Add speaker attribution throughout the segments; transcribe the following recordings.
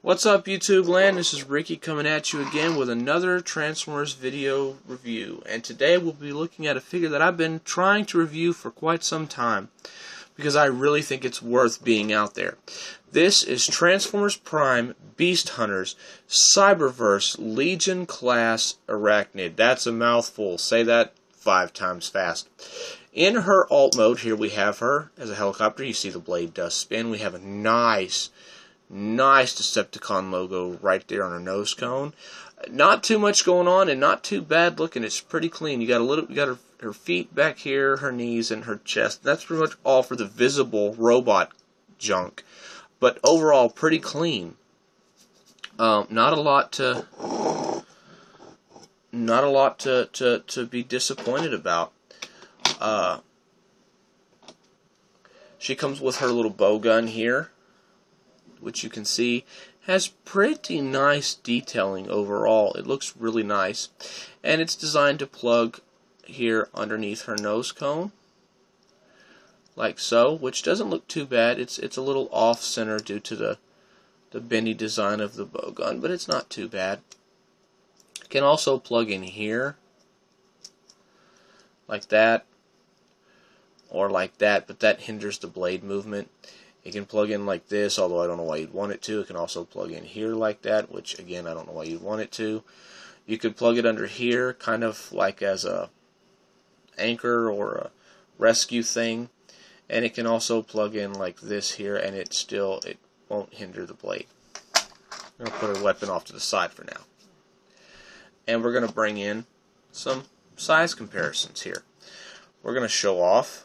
Speaker 1: What's up, YouTube land? This is Ricky coming at you again with another Transformers video review. And today we'll be looking at a figure that I've been trying to review for quite some time because I really think it's worth being out there. This is Transformers Prime Beast Hunters Cyberverse Legion Class Arachnid. That's a mouthful. Say that 5 times fast. In her alt mode, here we have her as a helicopter. You see the blade does spin. We have a nice Decepticon logo right there on her nose cone. Not too much going on and not too bad looking. It's pretty clean. You got her feet back here, her knees, and her chest. That's pretty much all for the visible robot junk. But overall, pretty clean. Not a lot to be disappointed about. She comes with her little bow gun here, which you can see has pretty nice detailing overall. It looks really nice, and it's designed to plug here underneath her nose cone, like so, which doesn't look too bad. It's a little off center due to the bendy design of the bow gun, but it's not too bad. It can also plug in here, like that, or like that, but that hinders the blade movement. It can plug in like this, although I don't know why you'd want it to. It can also plug in here like that, which again I don't know why you'd want it to. You could plug it under here, kind of like as a anchor or a rescue thing. And it can also plug in like this here, and it won't hinder the blade. I'm going to put her weapon off to the side for now. And we're going to bring in some size comparisons here. We're going to show off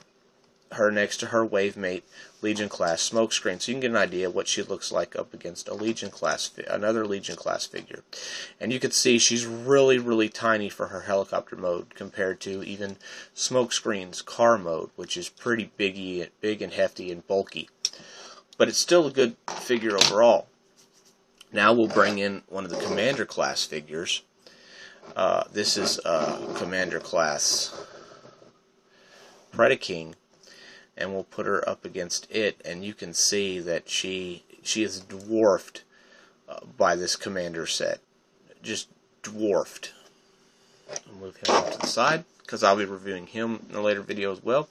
Speaker 1: her next to her Wavemate Legion class smokescreen, so you can get an idea of what she looks like up against a Legion class, another Legion class figure. And you can see she's really tiny for her helicopter mode compared to even Smokescreen's car mode, which is pretty big and hefty and bulky. But it's still a good figure overall. Now we'll bring in one of the Commander class figures. This is Commander class Predaking. And we'll put her up against it, and you can see that she is dwarfed by this Commander set. Just dwarfed. I'll move him off to the side, because I'll be reviewing him in a later video as well.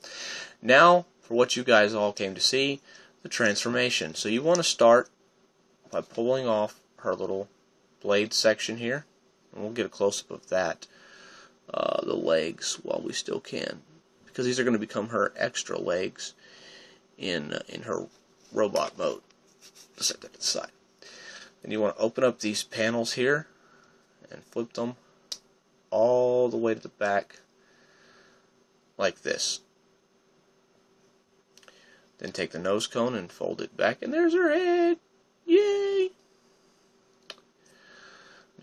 Speaker 1: Now, for what you guys all came to see, the transformation. So you want to start by pulling off her little blade section here, and we'll get a close-up of that, the legs, while we still can, because these are going to become her extra legs in her robot mode. Let's set that to the side. Then you want to open up these panels here and flip them all the way to the back like this. Then take the nose cone and fold it back, and there's her head. Yay!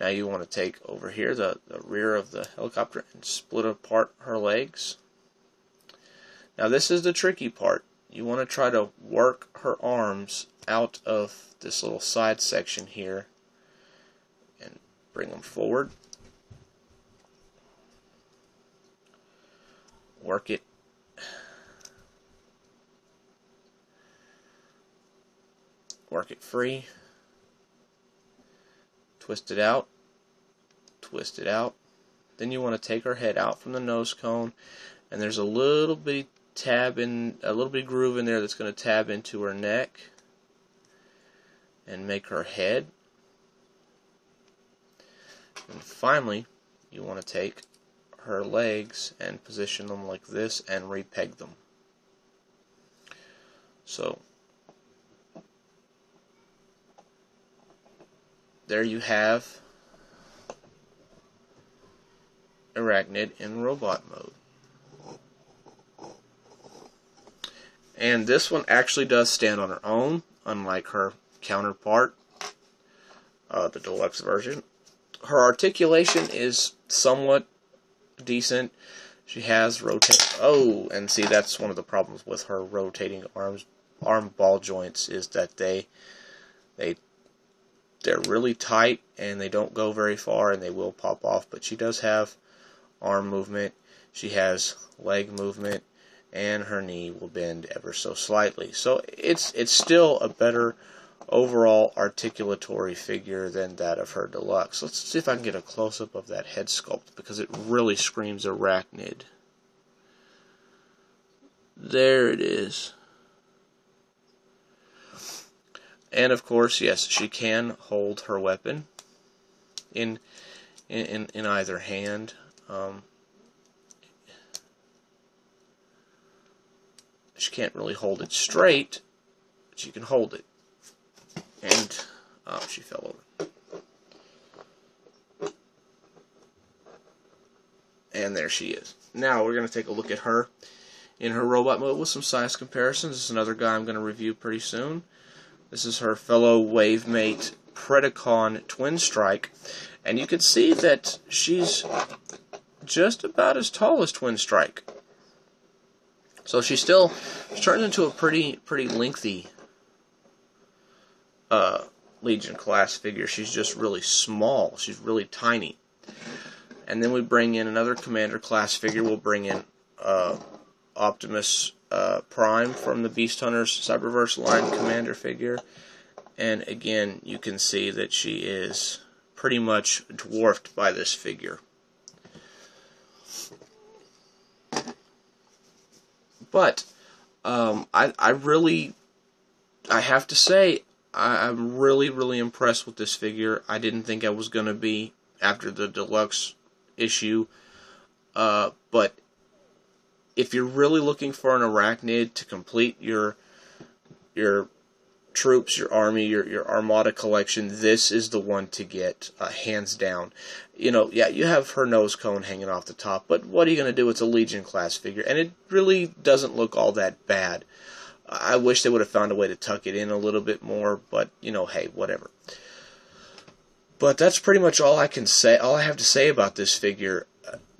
Speaker 1: Now you want to take over here the rear of the helicopter and split apart her legs. Now this is the tricky part. You want to try to work her arms out of this little side section here and bring them forward. Work it. Work it free. Twist it out. Twist it out. Then you want to take her head out from the nose cone, and there's a little bitty groove in there that's going to tab into her neck and make her head. And finally, you want to take her legs and position them like this and repeg them. So there you have Arachnid in robot mode. And this one actually does stand on her own, unlike her counterpart, the deluxe version. Her articulation is somewhat decent. She has oh, and see, that's one of the problems with her rotating arm ball joints, is that they're really tight and they don't go very far and they will pop off. But she does have arm movement. She has leg movement. And her knee will bend ever so slightly. So it's still a better overall articulatory figure than that of her deluxe. Let's see if I can get a close-up of that head sculpt, because it really screams arachnid. There it is. And of course, yes, she can hold her weapon in either hand. She can't really hold it straight, but she can hold it. And she fell over. And there she is. Now we're going to take a look at her in her robot mode with some size comparisons. This is another guy I'm going to review pretty soon. This is her fellow wavemate Predacon Twin Strike, and you can see that she's just about as tall as Twin Strike. So she turns into a pretty lengthy Legion class figure. She's just really small. She's really tiny. And then we bring in another Commander class figure. We'll bring in Optimus Prime from the Beast Hunters Cyberverse line Commander figure. And again, you can see that she is pretty much dwarfed by this figure. But I have to say, I'm really impressed with this figure. I didn't think I was going to be after the deluxe issue. But if you're really looking for an arachnid to complete your troops, your army, your armada collection, this is the one to get, hands down. You know, yeah, you have her nose cone hanging off the top, but what are you going to do? It's a Legion class figure, and it really doesn't look all that bad. I wish they would have found a way to tuck it in a little bit more, but, you know, hey, whatever. But that's pretty much all I can say. All I have to say about this figure.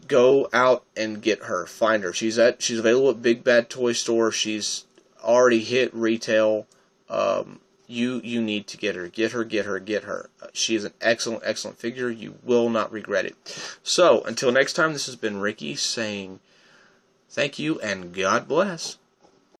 Speaker 1: Go out and get her. Find her. She's available at Big Bad Toy Store. She's already hit retail. You need to get her. Get her. She is an excellent figure. You will not regret it. So, until next time, this has been Ricky saying thank you and God bless.